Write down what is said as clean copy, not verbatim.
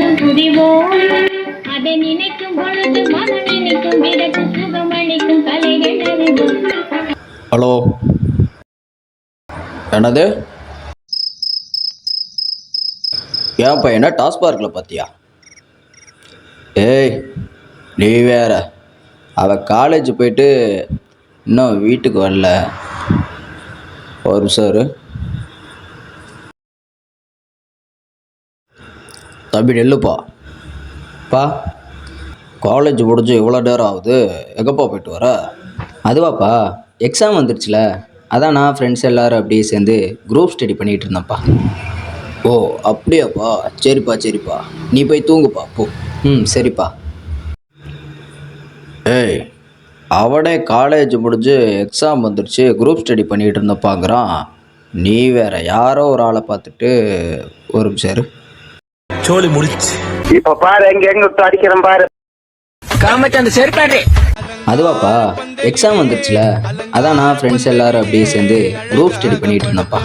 தினமும் புரிவோம். அதை நினைக்கும் பொழுது மனம் இனிக்கும் விதத்து சுகமளிக்கும் கலைகள் அறிவோம். ஹலோ, என்னது? ஏன் பையனை டாஸ்பார்க்கில் பார்த்தியா? ஏய், நீ வேற. அவள் காலேஜ் போயிட்டு இன்னும் வீட்டுக்கு வரல. ஒரு சார் தம்பி நெல்லுப்பா. பா, காலேஜ் முடிஞ்சு இவ்வளோ நேரம் ஆகுது, எங்கப்பா போயிட்டு வர? அதுவாப்பா, எக்ஸாம் வந்துடுச்சுல, அதான் நான் ஃப்ரெண்ட்ஸ் எல்லோரும் அப்படியே சேர்ந்து குரூப் ஸ்டடி பண்ணிகிட்டு இருந்தேன்ப்பா. ஓ அப்படியாப்பா, சரிப்பா சரிப்பா, நீ போய் தூங்குப்பா போ. சரிப்பா. ஏய், அவனே காலேஜ் முடிஞ்சு எக்ஸாம் வந்துடுச்சு குரூப் ஸ்டடி பண்ணிகிட்டு இருந்தப்பாங்கிறான். நீ வேற யாரோ ஒரு ஆளை பார்த்துட்டு ஒரு சார் சோழி முடிச்சு இப்ப பாரு, எங்க அடிக்கிறேன் பாரு. காமச்சு அந்த செருப்பாடு. அதுவாப்பா, எக்ஸாம் வந்துடுச்சுல, அதான் நான் ஃப்ரெண்ட்ஸ் எல்லாரும் அப்படியே சேர்ந்து குரூப் ஸ்டடி பண்ணிகிட்டு இருந்தேன்ப்பா.